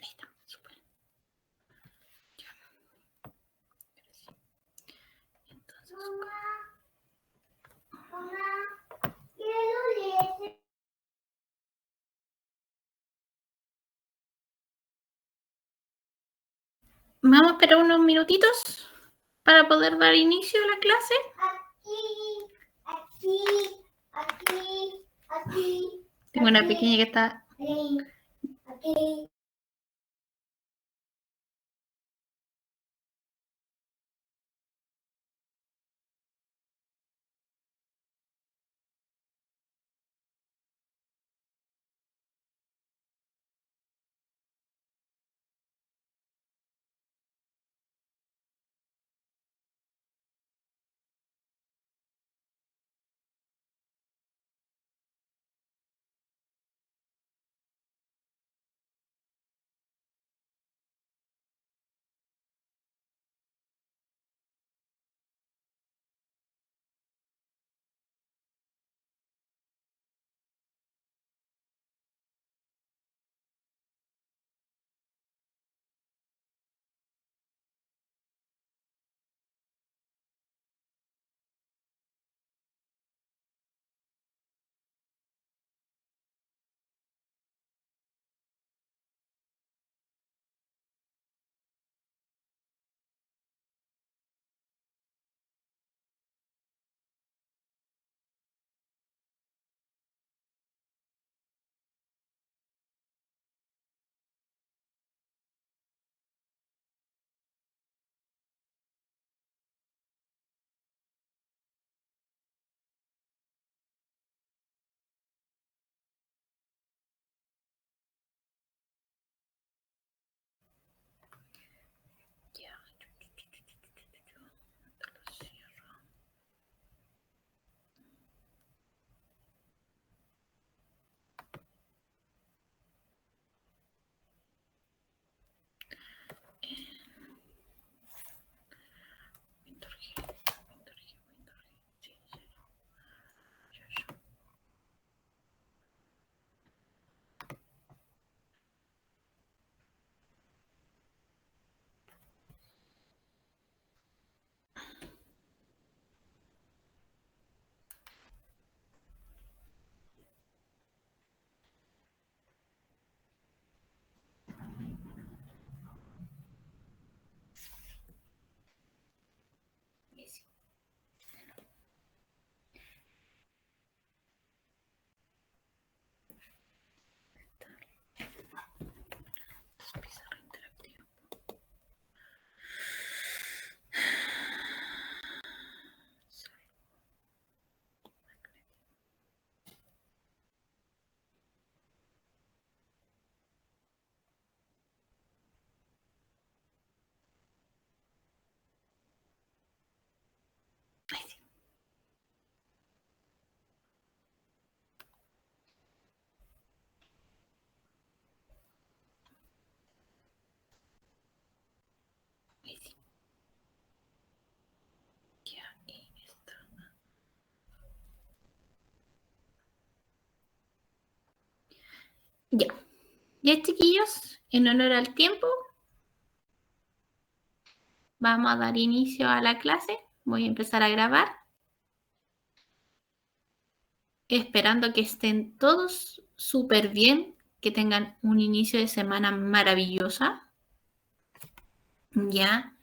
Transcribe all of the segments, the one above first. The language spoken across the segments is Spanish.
Ahí está, súper. Ya. Entonces, Mamá, quiero leer. vamos a esperar unos minutitos para poder dar inicio a la clase. Aquí. Tengo una pequeña que está... Aquí. Pizarra interactiva. Ahí sí. Ahí sí. Ya, y esto. Ya. Ya, chiquillos, en honor al tiempo, vamos a dar inicio a la clase. Voy a empezar a grabar. Esperando que estén todos súper bien, que tengan un inicio de semana maravillosa. Ya.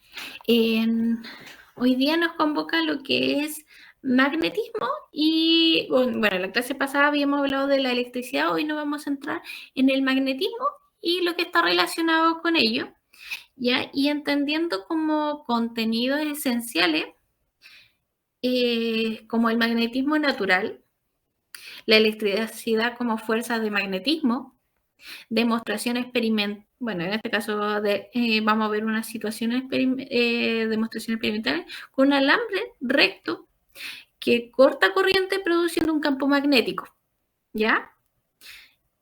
Hoy día nos convoca lo que es magnetismo y, bueno, la clase pasada habíamos hablado de la electricidad, hoy nos vamos a entrar en el magnetismo y lo que está relacionado con ello, ¿ya? Y entendiendo como contenidos esenciales, como el magnetismo natural, la electricidad como fuerza de magnetismo, demostración experimental, bueno, en este caso vamos a ver una situación demostración experimental con un alambre recto que corta corriente produciendo un campo magnético, ¿ya?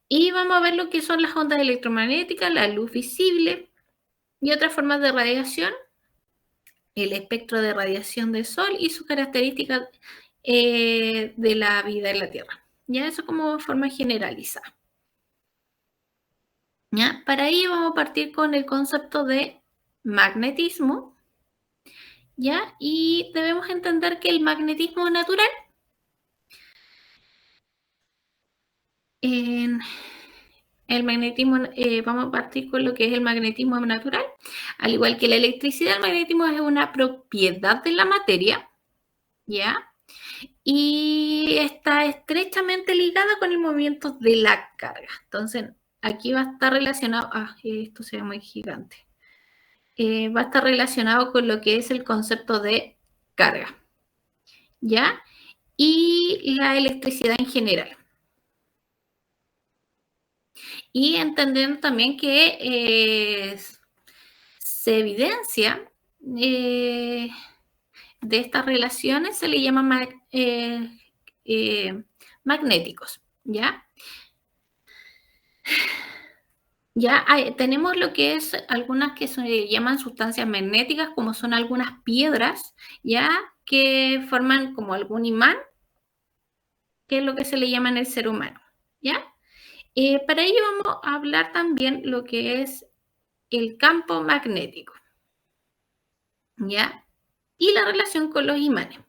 Y vamos a ver lo que son las ondas electromagnéticas, la luz visible y otras formas de radiación, el espectro de radiación del Sol y sus características de la vida en la Tierra. Ya eso como forma generalizada. ¿Ya? Para ello vamos a partir con el concepto de magnetismo, ¿ya? Y debemos entender que el magnetismo natural el magnetismo, vamos a partir con lo que es el magnetismo natural. Al igual que la electricidad, el magnetismo es una propiedad de la materia, ¿ya? Y está estrechamente ligada con el movimiento de la carga. Entonces, aquí va a estar relacionado, esto se ve muy gigante, va a estar relacionado con lo que es el concepto de carga, ¿ya? Y la electricidad en general. Y entendiendo también que se evidencia de estas relaciones, se le llama magnéticos, ¿ya? Ya tenemos lo que es algunas que se llaman sustancias magnéticas, como son algunas piedras, ¿ya? Que forman como algún imán, que es lo que se le llama en el ser humano, ¿ya? Para ello vamos a hablar también lo que es el campo magnético, ¿ya? Y la relación con los imanes.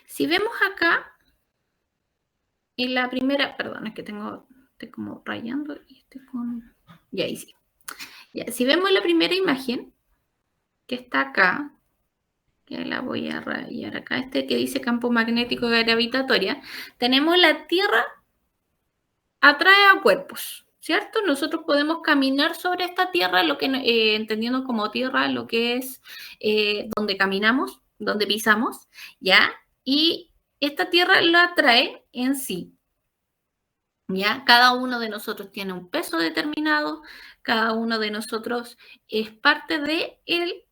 Si vemos acá, en la primera, perdón, es que estoy como rayando y estoy con... Ya, ahí sí. Ya, si vemos la primera imagen, que está acá, que la voy a rayar acá, que dice campo magnético gravitatoria, tenemos la Tierra atrae a cuerpos, ¿cierto? Nosotros podemos caminar sobre esta Tierra, entendiendo como Tierra lo que es donde caminamos, donde pisamos, ¿ya? Y esta Tierra lo atrae en sí, ¿ya? Cada uno de nosotros tiene un peso determinado, cada uno de nosotros es parte de él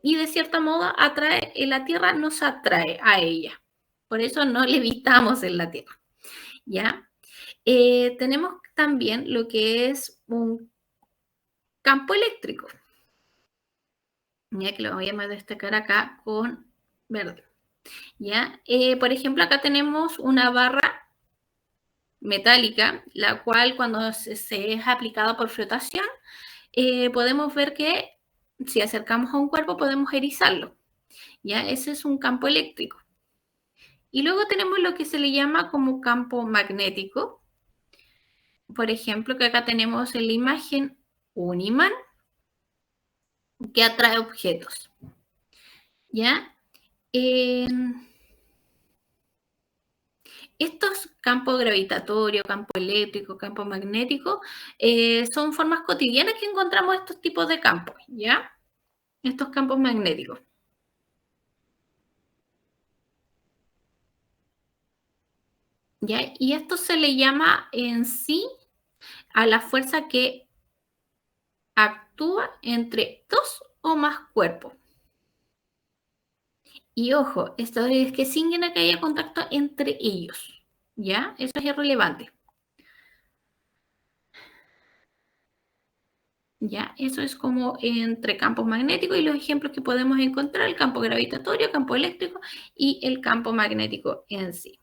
y de cierta modo la Tierra nos atrae a ella. Por eso no levitamos en la Tierra, ¿ya? Tenemos también lo que es un campo eléctrico, ya que lo voy a destacar acá con verde, ¿ya? Por ejemplo, acá tenemos una barra metálica, la cual cuando se es aplicada por flotación, podemos ver que si acercamos a un cuerpo podemos erizarlo, ¿ya? Ese es un campo eléctrico. Y luego tenemos lo que se le llama como campo magnético. Por ejemplo, que acá tenemos en la imagen un imán que atrae objetos, ¿ya? Estos campos gravitatorios, campo eléctrico, campo magnético, son formas cotidianas que encontramos estos tipos de campos, ¿ya? Estos campos magnéticos. ¿Ya? Y esto se le llama en sí a la fuerza que actúa entre dos o más cuerpos. Y ojo, esto es que sin que haya contacto entre ellos, ¿ya? Eso es irrelevante. ¿Ya? Eso es como entre campos magnéticos y los ejemplos que podemos encontrar, el campo gravitatorio, campo eléctrico y el campo magnético en sí.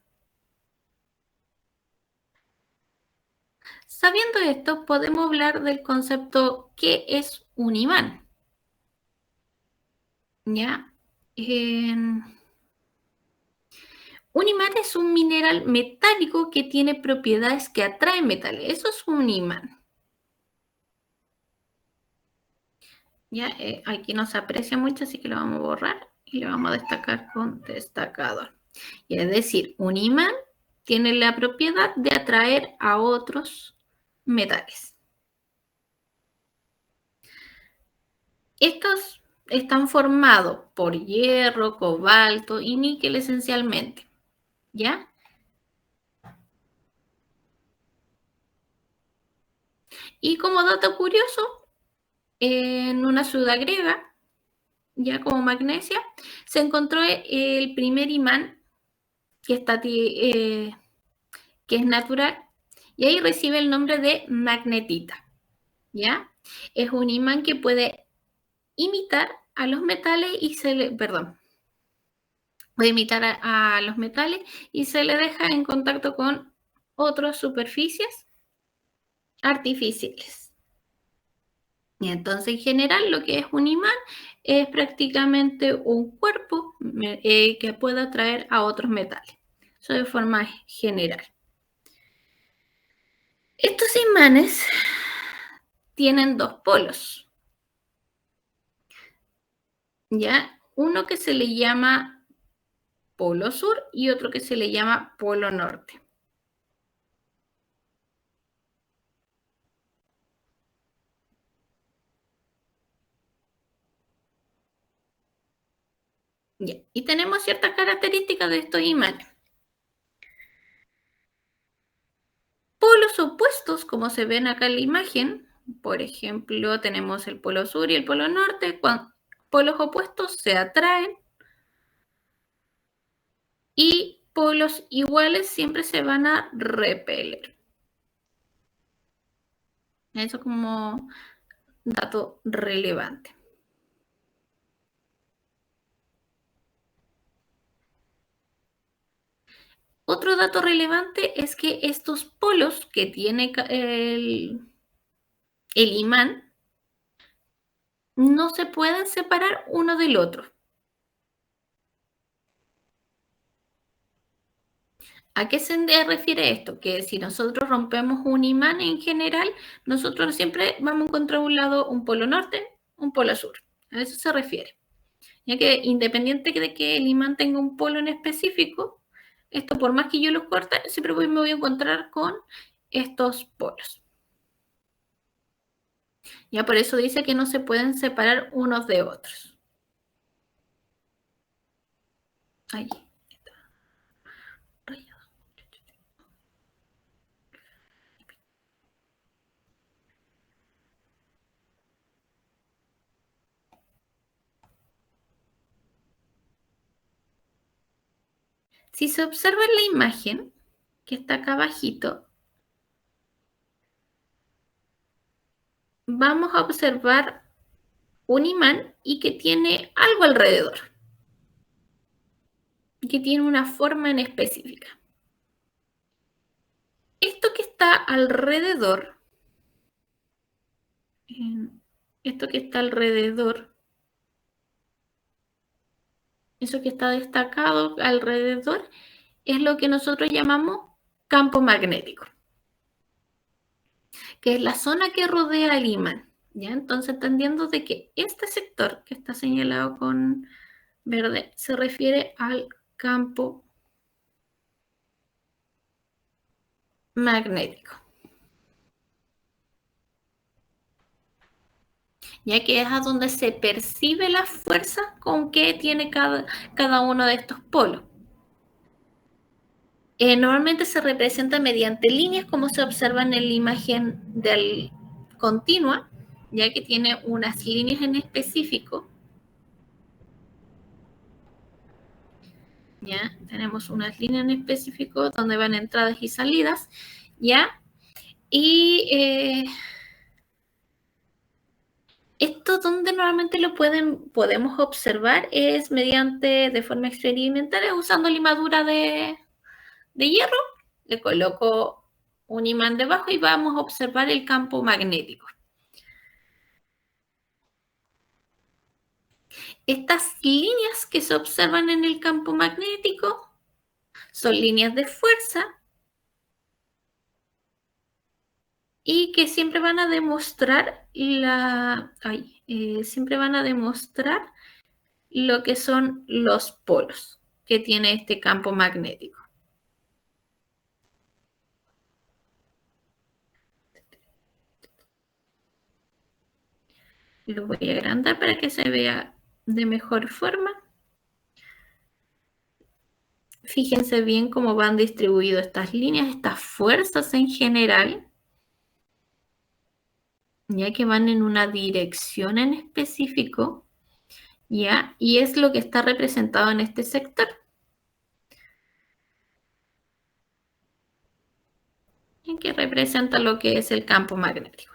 Sabiendo esto, podemos hablar del concepto ¿qué es un imán? ¿Ya? Un imán es un mineral metálico que tiene propiedades que atraen metales. Eso es un imán. ¿Ya? Aquí no se aprecia mucho, así que lo vamos a borrar y lo vamos a destacar con destacador. Y es decir, un imán tiene la propiedad de atraer a otros metales. Estos están formados por hierro, cobalto y níquel esencialmente, ¿ya? Y como dato curioso, en una ciudad griega, ya como Magnesia, se encontró el primer imán que es natural, y ahí recibe el nombre de magnetita, ¿ya? Es un imán que puede imitar a los metales y puede imitar a los metales y se le deja en contacto con otras superficies artificiales. Y entonces, en general, lo que es un imán es prácticamente un cuerpo que pueda atraer a otros metales. Eso de forma general. Estos imanes tienen dos polos, ¿ya? Uno que se le llama polo sur y otro que se le llama polo norte. ¿Ya? Y tenemos ciertas características de estos imanes. Polos opuestos, como se ven acá en la imagen, por ejemplo, tenemos el polo sur y el polo norte, cuando polos opuestos se atraen y polos iguales siempre se van a repeler. Eso como dato relevante. Otro dato relevante es que estos polos que tiene el imán no se pueden separar uno del otro. ¿A qué se refiere esto? Que si nosotros rompemos un imán en general, nosotros siempre vamos a encontrar un lado, un polo norte, un polo sur. A eso se refiere. Ya que independiente de que el imán tenga un polo en específico, esto por más que yo lo corte, siempre me voy a encontrar con estos polos. Ya por eso dice que no se pueden separar unos de otros. Ahí está. Si se observa en la imagen, que está acá abajito, vamos a observar un imán y que tiene algo alrededor, que tiene una forma en específica. Esto que está alrededor, esto que está alrededor, eso que está destacado alrededor, es lo que nosotros llamamos campo magnético, que es la zona que rodea el imán. ¿Ya? Entonces, entendiendo de que este sector que está señalado con verde se refiere al campo magnético, ya que es a donde se percibe la fuerza con que tiene cada uno de estos polos. Normalmente se representa mediante líneas, como se observa en la imagen del continua, ya que tiene unas líneas en específico. ¿Ya? Tenemos unas líneas en específico donde van entradas y salidas, ¿ya? Y esto donde normalmente lo podemos observar es mediante, de forma experimental, usando limadura de hierro. Le coloco un imán debajo y vamos a observar el campo magnético. Estas líneas que se observan en el campo magnético son líneas de fuerza y que siempre van a demostrar siempre van a demostrar lo que son los polos que tiene este campo magnético. Lo voy a agrandar para que se vea de mejor forma. Fíjense bien cómo van distribuidas estas líneas, estas fuerzas en general, ya que van en una dirección en específico, ¿ya? Y es lo que está representado en este sector, y que representa lo que es el campo magnético.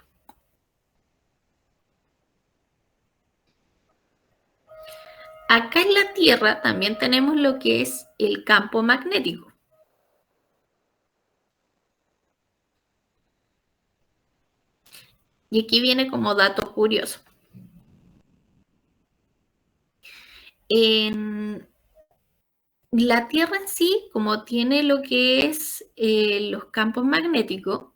Acá en la Tierra también tenemos lo que es el campo magnético. Y aquí viene como dato curioso. En la Tierra en sí, como tiene lo que es los campos magnéticos,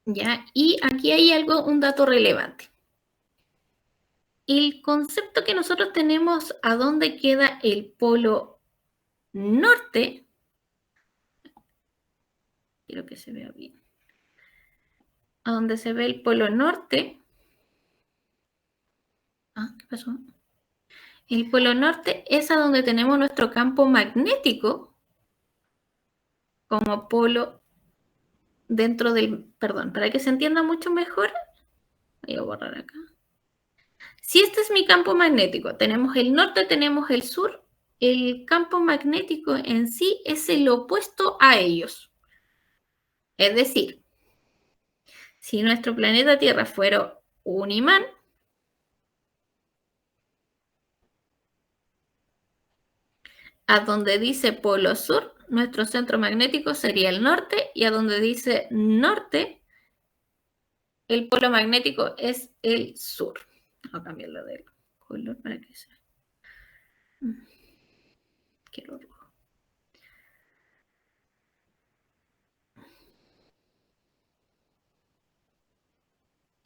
¿ya? Y aquí hay un dato relevante. El concepto que nosotros tenemos a dónde queda el polo norte, quiero que se vea bien, a donde se ve el polo norte. ¿Qué pasó? El polo norte es a donde tenemos nuestro campo magnético como polo dentro del, perdón, para que se entienda mucho mejor, voy a borrar acá. Si este es mi campo magnético, tenemos el norte, tenemos el sur, el campo magnético en sí es el opuesto a ellos. Es decir, si nuestro planeta Tierra fuera un imán, a donde dice polo sur, nuestro centro magnético sería el norte, y a donde dice norte, el polo magnético es el sur. Voy a cambiarlo de color para que sea. Quiero rojo.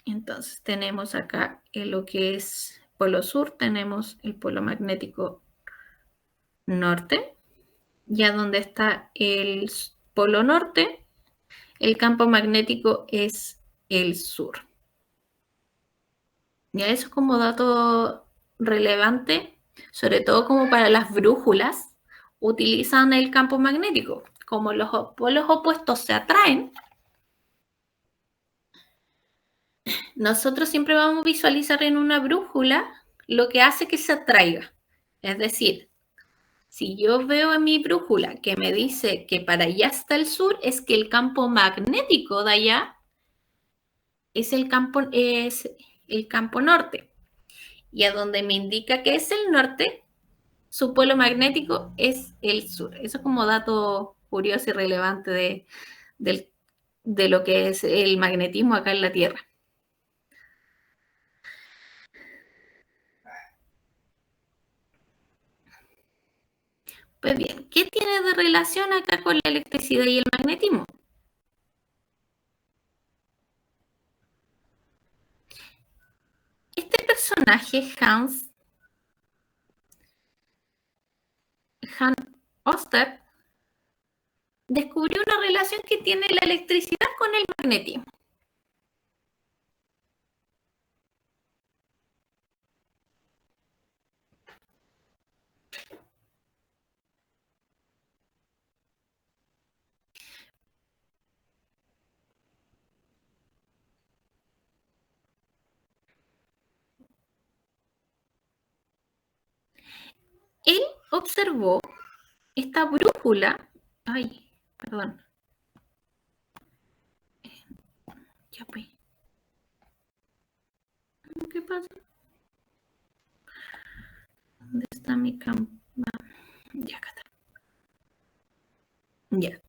Entonces tenemos acá lo que es polo sur, tenemos el polo magnético norte, y a donde está el polo norte, el campo magnético es el sur. Ya eso es como dato relevante, sobre todo como para las brújulas, utilizan el campo magnético. Como los polos opuestos se atraen, nosotros siempre vamos a visualizar en una brújula lo que hace que se atraiga. Es decir, si yo veo en mi brújula que me dice que para allá está el sur, es que el campo magnético de allá es el campo norte. Y a donde me indica que es el norte, su polo magnético es el sur. Eso es como dato curioso y relevante de lo que es el magnetismo acá en la Tierra. Pues bien, ¿qué tiene de relación acá con la electricidad y el magnetismo? Este personaje, Hans Oster, descubrió una relación que tiene la electricidad con el magnetismo. Él observó esta brújula. Ay, perdón. Ya pues. ¿Qué pasa? ¿Dónde está mi campo? Ya, acá está. Ya.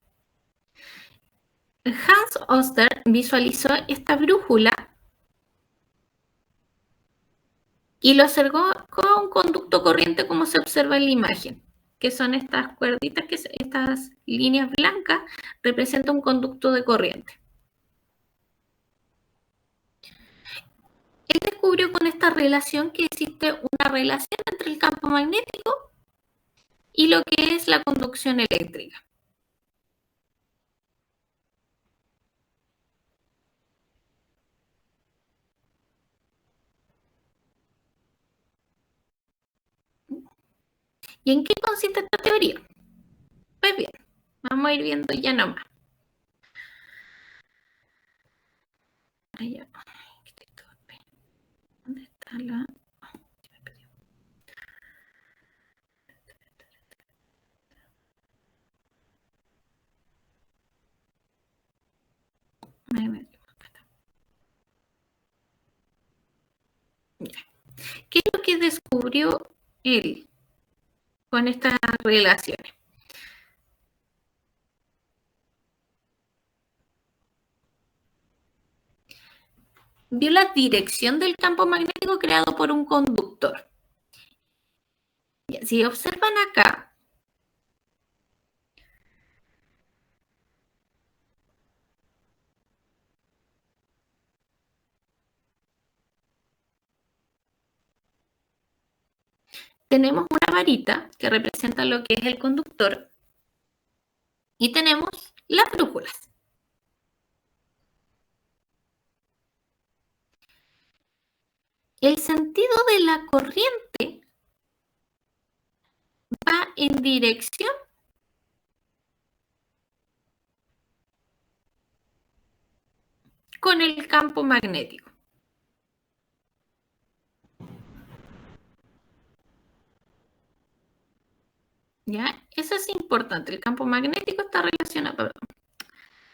Hans Oster visualizó esta brújula y lo observó con un conducto corriente como se observa en la imagen, que son estas cuerditas, estas líneas blancas representan un conducto de corriente. Él descubrió con esta relación que existe una relación entre el campo magnético y lo que es la conducción eléctrica. ¿Y en qué consiste esta teoría? Pues bien, vamos a ir viendo ya nomás. Allá. ¿Dónde está la...? descubrió él con estas relaciones? Vio la dirección del campo magnético creado por un conductor. Si observan acá, tenemos una varita que representa lo que es el conductor y tenemos las brújulas. El sentido de la corriente va en dirección con el campo magnético. ¿Ya? Eso es importante. El campo magnético está relacionado, perdón,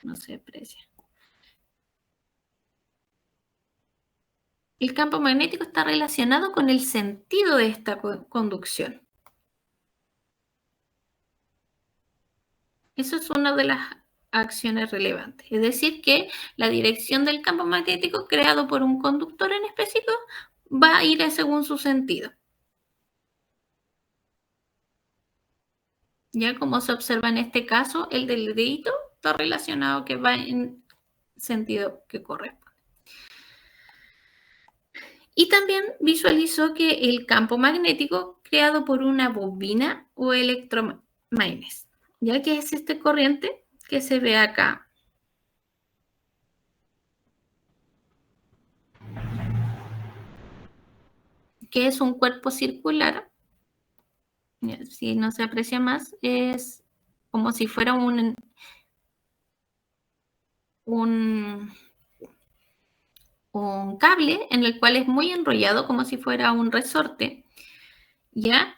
no se aprecia. El campo magnético está relacionado con el sentido de esta conducción. Eso es una de las acciones relevantes. Es decir, que la dirección del campo magnético creado por un conductor en específico va a ir según su sentido. Ya como se observa en este caso, el del dedito está relacionado que va en sentido que corresponde. Y también visualizó que el campo magnético creado por una bobina o electromagnés, ya que es este corriente que se ve acá. Que es un cuerpo circular. Si no se aprecia más, es como si fuera un cable en el cual es muy enrollado, como si fuera un resorte, ¿ya?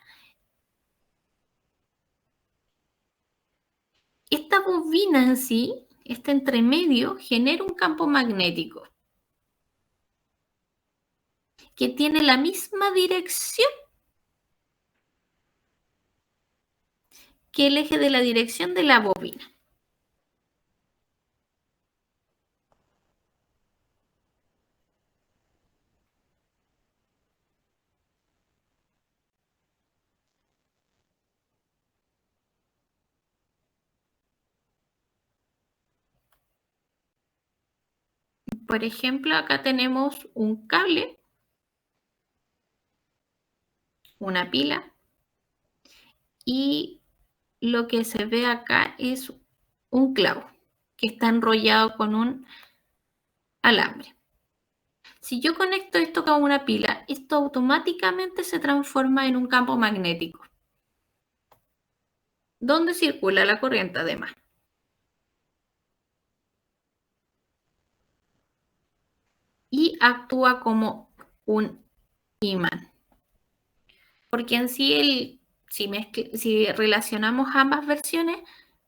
Esta bobina en sí, este entremedio, genera un campo magnético que tiene la misma dirección que el eje de la dirección de la bobina. Por ejemplo, acá tenemos un cable, una pila, y lo que se ve acá es un clavo que está enrollado con un alambre. Si yo conecto esto con una pila, esto automáticamente se transforma en un campo magnético, donde circula la corriente además. Y actúa como un imán. Porque en sí, si relacionamos ambas versiones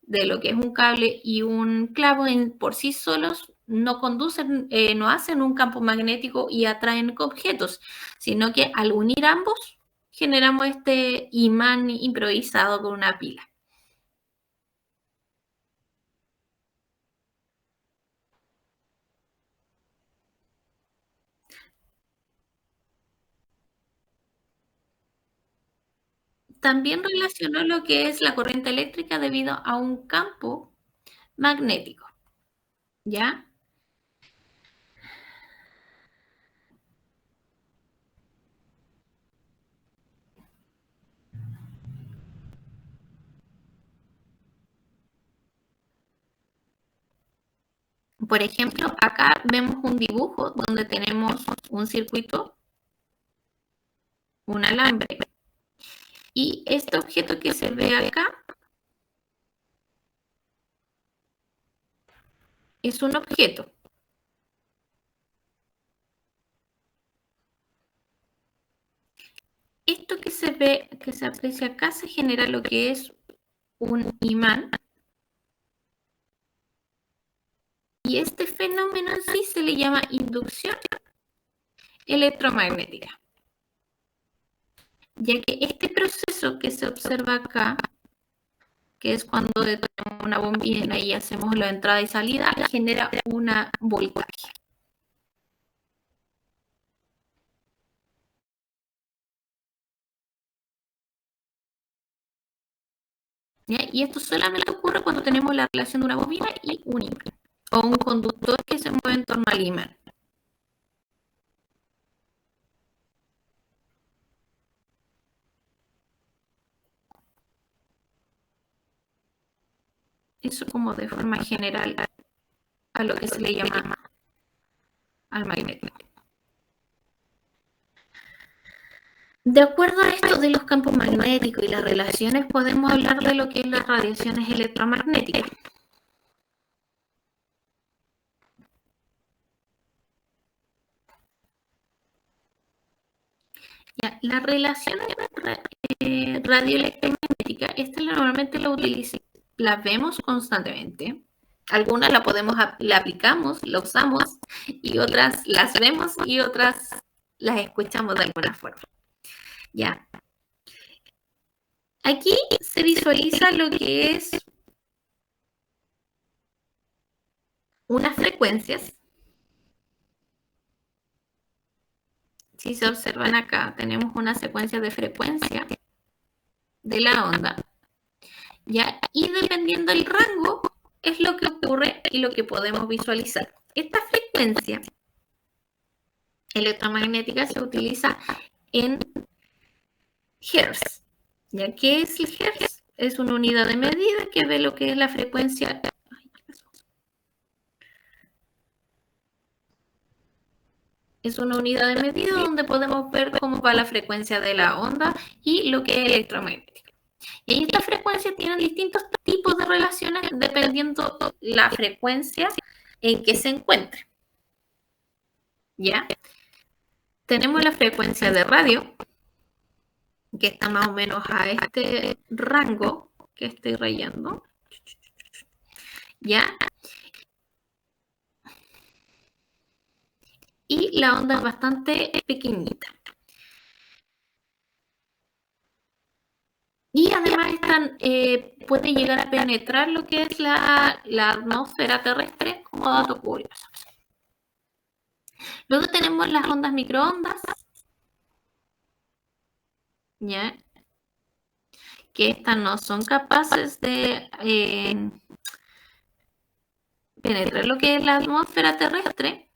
de lo que es un cable y un clavo por sí solos, no conducen, no hacen un campo magnético y atraen objetos, sino que al unir ambos generamos este imán improvisado con una pila. También relacionó lo que es la corriente eléctrica debido a un campo magnético, ¿ya? Por ejemplo, acá vemos un dibujo donde tenemos un circuito, un alambre, y este objeto que se ve acá es un objeto. Esto que se ve, que se aprecia acá, se genera lo que es un imán. Y este fenómeno en sí se le llama inducción electromagnética. ya que este proceso que se observa acá, que es cuando tenemos una bombilla y hacemos la entrada y salida, genera una voltaje. ¿Ya? Y esto solamente ocurre cuando tenemos la relación de una bobina y un imán, o un conductor que se mueve en torno al imán. Eso como de forma general a lo que se le llama al magnetismo. De acuerdo a esto de los campos magnéticos y las relaciones, podemos hablar de lo que es las radiaciones electromagnéticas. Ya, las relaciones radioelectromagnéticas, estas normalmente las vemos constantemente. Algunas la aplicamos, la usamos, y otras las vemos y otras las escuchamos de alguna forma. Ya. Aquí se visualiza lo que es unas frecuencias. Si se observan acá, tenemos una secuencia de frecuencia de la onda. ¿Ya? Y dependiendo del rango, es lo que ocurre y lo que podemos visualizar. Esta frecuencia electromagnética se utiliza en Hertz. ¿Ya? ¿Qué es el Hertz? Es una unidad de medida que ve lo que es la frecuencia. Es una unidad de medida donde podemos ver cómo va la frecuencia de la onda y lo que es electromagnética. Y estas frecuencias tienen distintos tipos de relaciones dependiendo la frecuencia en que se encuentre. ¿Ya? Tenemos la frecuencia de radio, que está más o menos a este rango que estoy rayando. ¿Ya? Y la onda es bastante pequeñita. Y además puede llegar a penetrar lo que es la atmósfera terrestre, como dato curioso. Luego tenemos las ondas microondas, ¿ya? Que estas no son capaces de penetrar lo que es la atmósfera terrestre.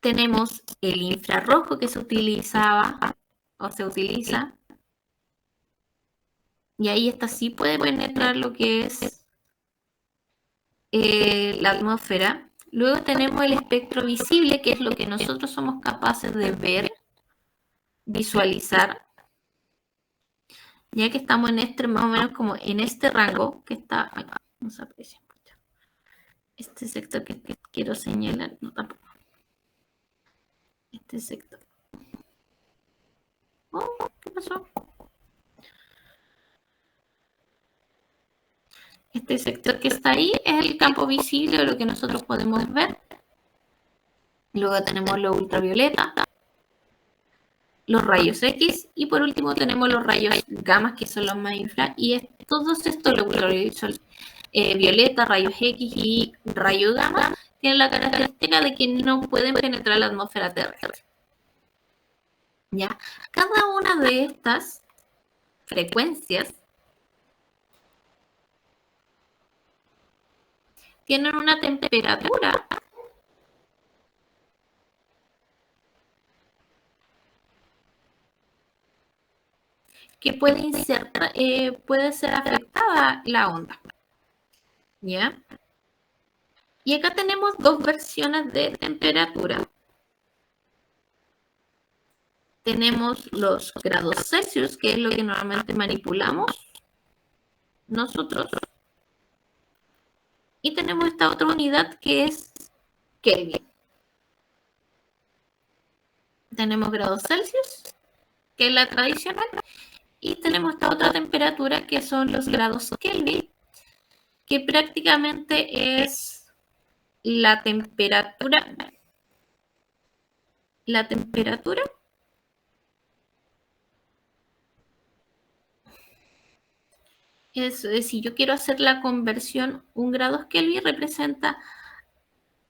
Tenemos el infrarrojo que se utilizaba o se utiliza. Y ahí esta sí puede penetrar lo que es la atmósfera. Luego tenemos el espectro visible, que es lo que nosotros somos capaces de ver, visualizar. Ya que estamos en este, más o menos como en este rango, que está, no se aprecia mucho. Este sector que quiero señalar, no tampoco. Este sector. Oh, ¿qué pasó? Este sector que está ahí es el campo visible de lo que nosotros podemos ver. Luego tenemos lo ultravioleta, los rayos X y por último tenemos los rayos gamma, que son los más infra, y todos estos, los ultravioleta, violeta, rayos X y rayos gamma, tienen la característica de que no pueden penetrar la atmósfera terrestre. ¿Ya? Cada una de estas frecuencias tienen una temperatura que puede ser afectada la onda. ¿Ya? Y acá tenemos dos versiones de temperatura. Tenemos los grados Celsius, que es lo que normalmente manipulamos nosotros. Y tenemos esta otra unidad que es Kelvin. Tenemos grados Celsius, que es la tradicional, y tenemos esta otra temperatura que son los grados Kelvin, que prácticamente es la temperatura la temperatura es, si yo quiero hacer la conversión, 1 grado Kelvin representa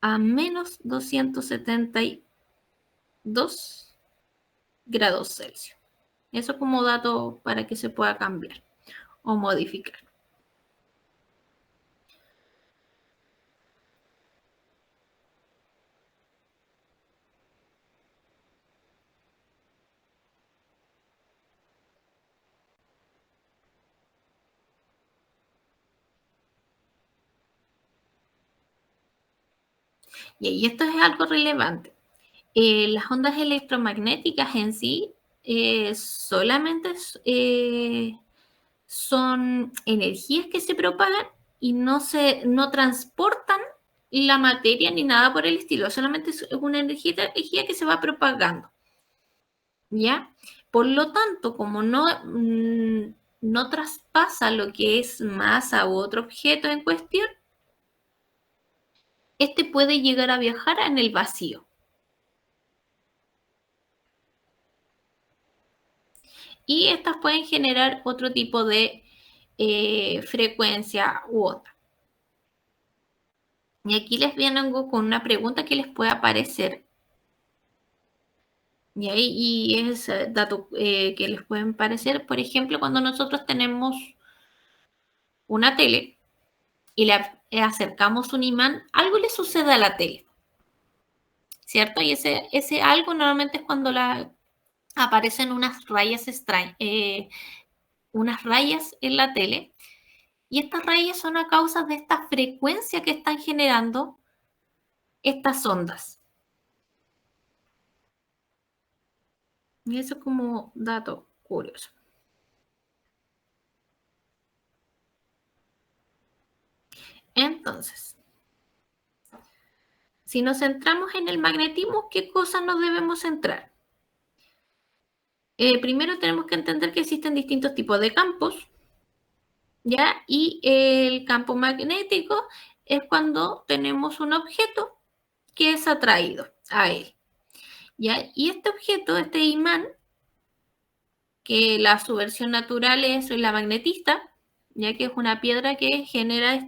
a menos 272 grados Celsius. Eso como dato para que se pueda cambiar o modificar. Y esto es algo relevante. Las ondas electromagnéticas en sí solamente son energías que se propagan y no transportan la materia ni nada por el estilo, solamente es una energía que se va propagando. ¿Ya? Por lo tanto, como no traspasa lo que es masa u otro objeto en cuestión, este puede llegar a viajar en el vacío. Y estas pueden generar otro tipo de frecuencia u otra. Y aquí les vengo con una pregunta que les puede aparecer. Y es dato que les pueden parecer, por ejemplo, cuando nosotros tenemos una tele y le acercamos un imán, algo le sucede a la tele, ¿cierto? Y ese algo normalmente es cuando aparecen unas rayas extrañas, unas rayas en la tele. Y estas rayas son a causa de esta frecuencia que están generando estas ondas. Y eso como dato curioso. Entonces, si nos centramos en el magnetismo, ¿qué cosas nos debemos centrar? Primero tenemos que entender que existen distintos tipos de campos, ¿ya? Y el campo magnético es cuando tenemos un objeto que es atraído a él, ¿ya? Y este objeto, este imán, que su versión natural es la magnetista, ya que es una piedra que genera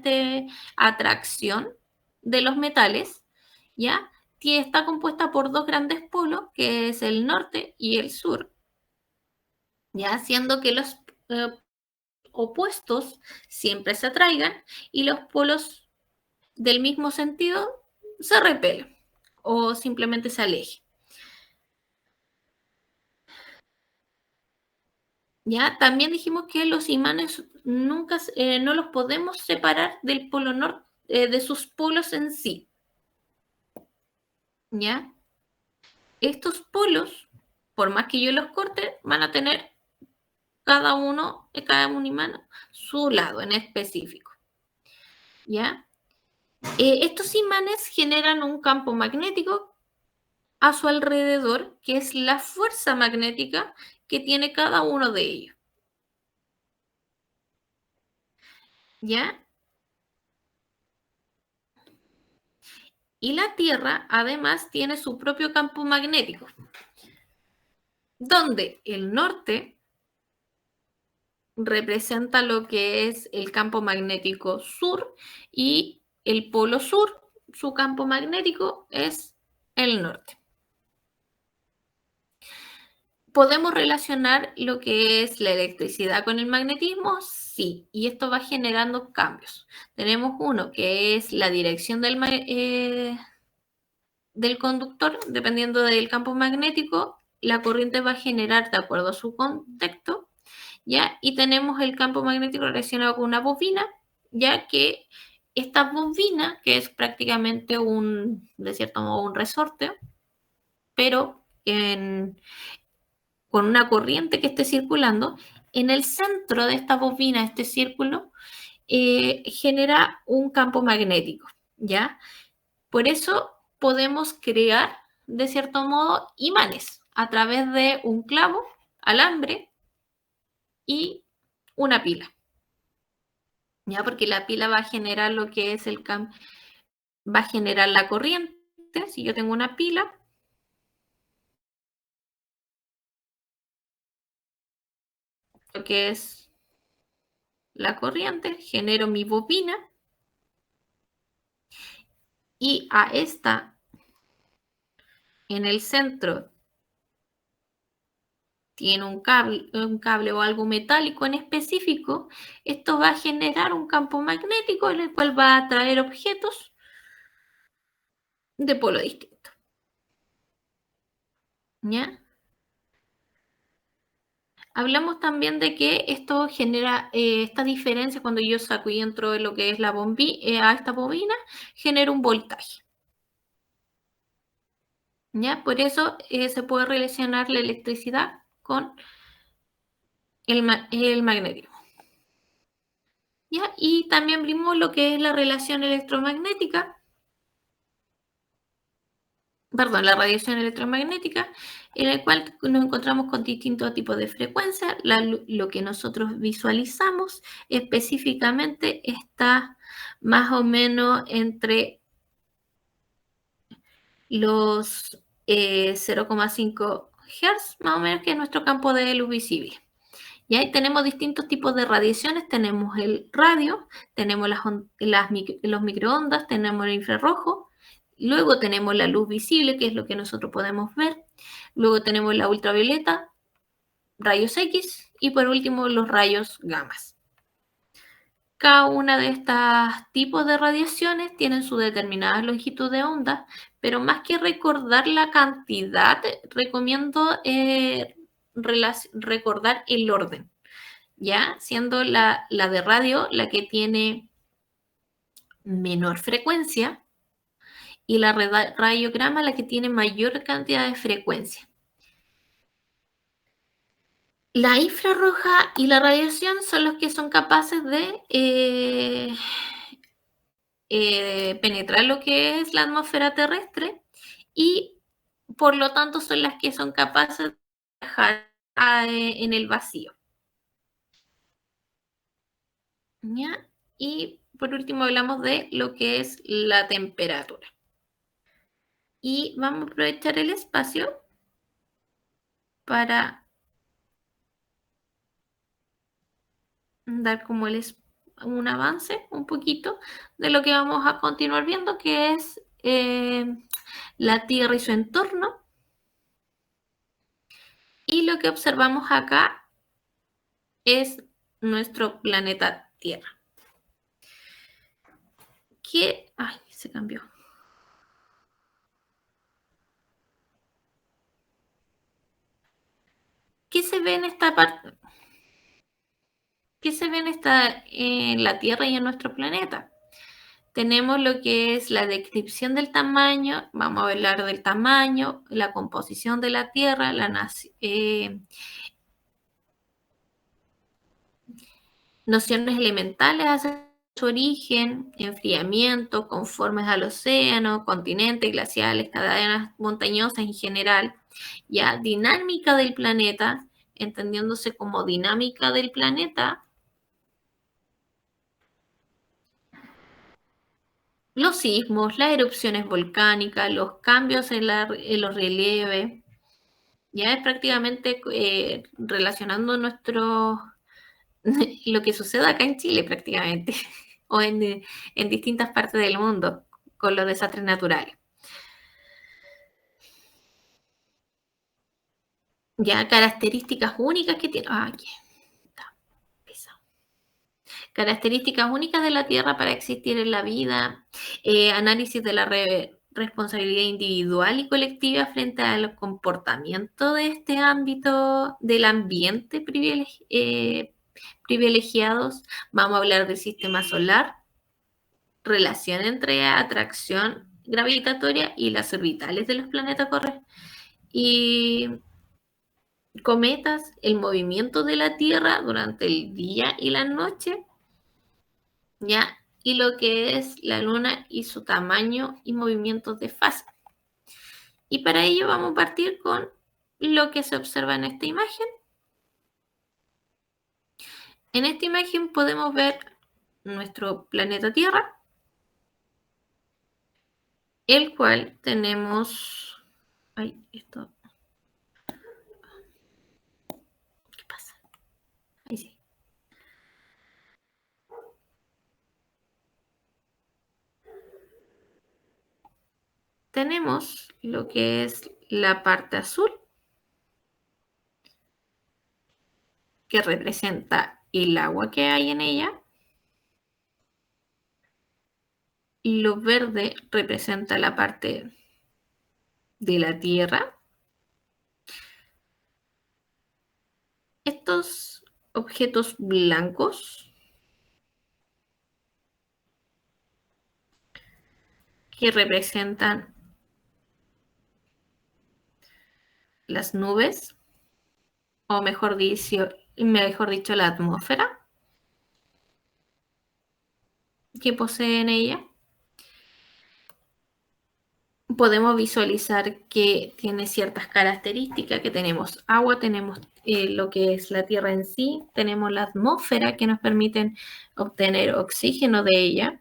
atracción de los metales, ¿ya? Que está compuesta por 2 grandes polos, que es el norte y el sur, ya haciendo que los eh, opuestos siempre se atraigan y los polos del mismo sentido se repelen o simplemente se alejen. ¿Ya? También dijimos que los imanes nunca no los podemos separar del polo norte, de sus polos en sí. ¿Ya? Estos polos, por más que yo los corte, van a tener cada un imán su lado en específico. ¿Ya? Estos imanes generan un campo magnético a su alrededor, que es la fuerza magnética que tiene cada uno de ellos. ¿Ya? Y la Tierra además tiene su propio campo magnético, donde el norte representa lo que es el campo magnético sur y el polo sur, su campo magnético es el norte. ¿Podemos relacionar lo que es la electricidad con el magnetismo? Sí, y esto va generando cambios. Tenemos uno que es la dirección del conductor, dependiendo del campo magnético, la corriente va a generar de acuerdo a su contexto, ¿ya? Y tenemos el campo magnético relacionado con una bobina, ya que esta bobina, que es prácticamente de cierto modo, un resorte, pero con una corriente que esté circulando, en el centro de esta bobina, este círculo, genera un campo magnético, ¿ya? Por eso podemos crear, de cierto modo, imanes a través de un clavo, alambre y una pila, ¿ya? Porque la pila va a generar lo que es va a generar la corriente. Si yo tengo una pila, lo que es la corriente, genero mi bobina y a esta en el centro tiene un cable o algo metálico en específico, esto va a generar un campo magnético en el cual va a atraer objetos de polo distinto. ¿Ya? Hablamos también de que esto genera esta diferencia cuando yo saco y entro en lo que es la a esta bobina, genera un voltaje. ¿Ya? Por eso se puede relacionar la electricidad con el magnetismo. ¿Ya? Y también vimos lo que es la relación electromagnética, perdón, la radiación electromagnética, en el cual nos encontramos con distintos tipos de frecuencias. Lo que nosotros visualizamos específicamente está más o menos entre los 0,5 Hz, más o menos, que es nuestro campo de luz visible. Y ahí tenemos distintos tipos de radiaciones. Tenemos el radio, tenemos los microondas, tenemos el infrarrojo, luego tenemos la luz visible, que es lo que nosotros podemos ver, luego tenemos la ultravioleta, rayos X y por último los rayos gamas. Cada una de estos tipos de radiaciones tienen su determinada longitud de onda, pero más que recordar la cantidad, recomiendo recordar el orden. ¿Ya? Siendo la de radio la que tiene menor frecuencia y la radiograma la que tiene mayor cantidad de frecuencia. La infrarroja y la radiación son los que son capaces de penetrar lo que es la atmósfera terrestre y por lo tanto son las que son capaces de viajar en el vacío. ¿Ya? Y por último hablamos de lo que es la temperatura. Y vamos a aprovechar el espacio para dar como un avance un poquito de lo que vamos a continuar viendo, que es la Tierra y su entorno. Y lo que observamos acá es nuestro planeta Tierra. Ay, se cambió. ¿Qué se ve en esta parte? ¿Qué se ve en la Tierra y en nuestro planeta? Tenemos lo que es la descripción del tamaño, vamos a hablar del tamaño, la composición de la Tierra, nociones elementales hacia su origen, enfriamiento, conformes al océano, continentes, glaciales, cadenas montañosas en general, ya dinámica del planeta, entendiéndose como dinámica del planeta, los sismos, las erupciones volcánicas, los cambios en los relieves, ya es prácticamente relacionando lo que sucede acá en Chile prácticamente, o en distintas partes del mundo con los desastres naturales. Ya características únicas que tiene. Aquí está pesado. Características únicas de la Tierra para existir en la vida, análisis de la responsabilidad individual y colectiva frente al comportamiento de este ámbito del ambiente privilegiados. Vamos a hablar del sistema solar, relación entre atracción gravitatoria y las orbitales de los planetas y cometas, el movimiento de la Tierra durante el día y la noche, ¿ya? Y lo que es la Luna y su tamaño y movimientos de fase. Y para ello vamos a partir con lo que se observa en esta imagen. En esta imagen podemos ver nuestro planeta Tierra, el cual tenemos... Ay, esto... ¿Qué pasa? Ahí sí. Tenemos lo que es la parte azul, que representa el agua que hay en ella. Y lo verde representa la parte de la tierra. Estos objetos blancos que representan las nubes, o mejor dicho, la atmósfera que poseen ella. Podemos visualizar que tiene ciertas características, que tenemos agua, tenemos lo que es la tierra en sí, tenemos la atmósfera que nos permiten obtener oxígeno de ella.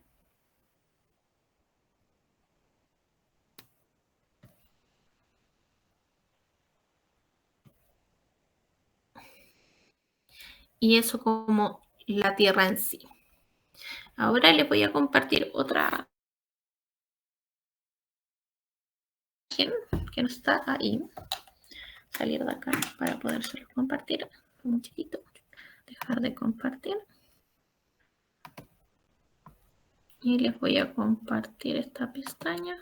Y eso como la tierra en sí. Ahora les voy a compartir otra imagen que no está ahí. Salir de acá para podérselo compartir. Un chiquito. Dejar de compartir. Y les voy a compartir esta pestaña.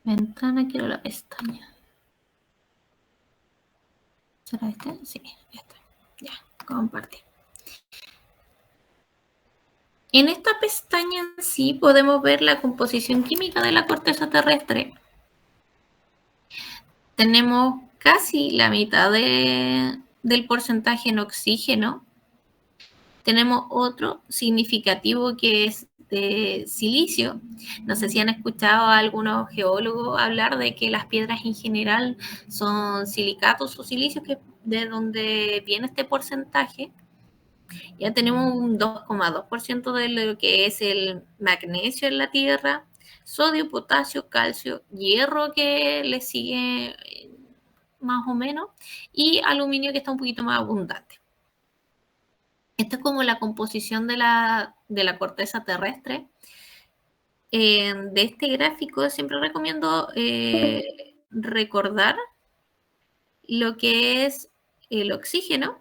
Ventana, quiero la pestaña. ¿Será este? Sí, este. Ya, compartir. En esta pestaña en sí podemos ver la composición química de la corteza terrestre. Tenemos casi la mitad del porcentaje en oxígeno. Tenemos otro significativo que es de silicio. No sé si han escuchado a algunos geólogos hablar de que las piedras en general son silicatos o silicios, que de donde viene este porcentaje. Ya tenemos un 2,2% de lo que es el magnesio en la tierra, sodio, potasio, calcio, hierro que le sigue más o menos, y aluminio que está un poquito más abundante. Esta es como la composición de la corteza terrestre. De este gráfico siempre recomiendo recordar lo que es el oxígeno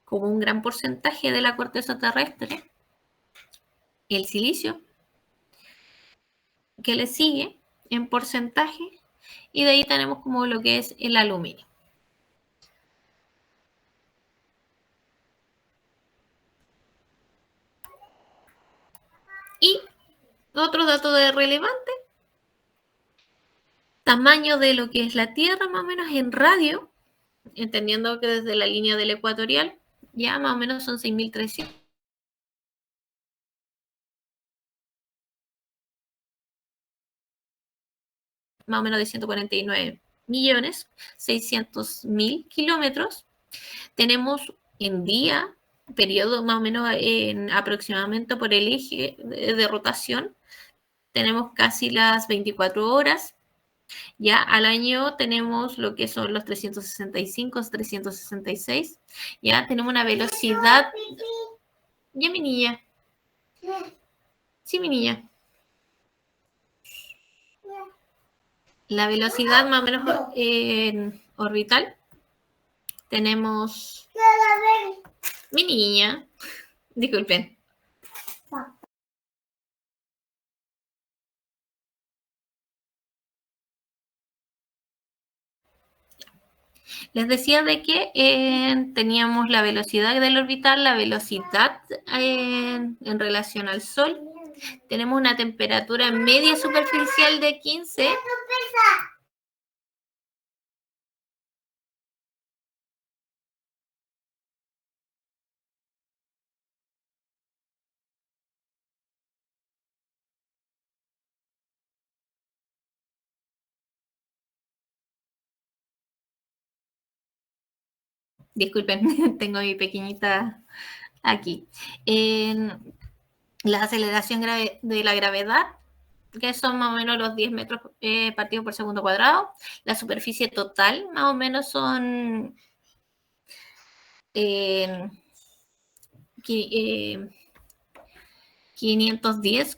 como un gran porcentaje de la corteza terrestre, el silicio que le sigue en porcentaje, y de ahí tenemos como lo que es el aluminio. Y otro dato de relevante, tamaño de lo que es la Tierra más o menos en radio, entendiendo que desde la línea del ecuatorial ya más o menos son 6.300. Más o menos de 149.600.000 kilómetros. Tenemos en día, periodo más o menos en aproximadamente por el eje de rotación, tenemos casi las 24 horas. Ya al año tenemos lo que son los 365, 366. Ya tenemos una velocidad. Ya, mi niña. Sí, mi niña. La velocidad más o menos orbital. Tenemos. Mi niña. Disculpen. Les decía de que teníamos la velocidad del orbital, la velocidad en relación al Sol. Tenemos una temperatura media superficial de 15. Disculpen, tengo mi pequeñita aquí. La aceleración de la gravedad, que son más o menos los 10 metros partidos por segundo cuadrado. La superficie total, más o menos son 510,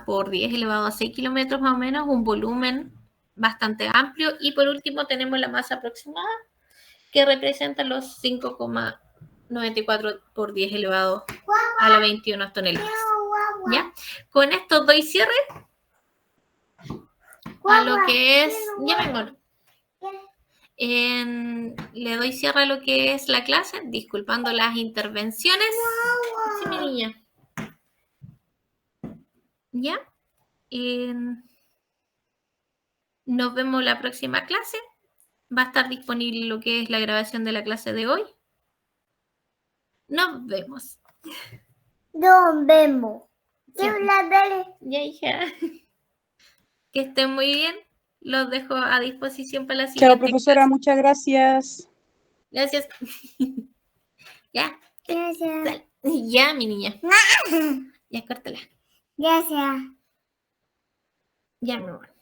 por 10 elevado a 6 kilómetros más o menos, un volumen bastante amplio. Y por último tenemos la masa aproximada, que representa los 5,94 por 10 elevado a la 21 toneladas. ¿Ya? Con esto doy cierre a lo que es... Ya vengo. Le doy cierre a lo que es la clase, disculpando las intervenciones. Sí, mi niña. ¿Ya? Nos vemos la próxima clase. Va a estar disponible lo que es la grabación de la clase de hoy. Nos vemos. Nos vemos. Ya, hija. Que estén muy bien. Los dejo a disposición para la siguiente. Chao, profesora, clase. muchas gracias. Gracias. Ya. Gracias. Ya, mi niña. Ya, córtala. Gracias. Ya, mi amor.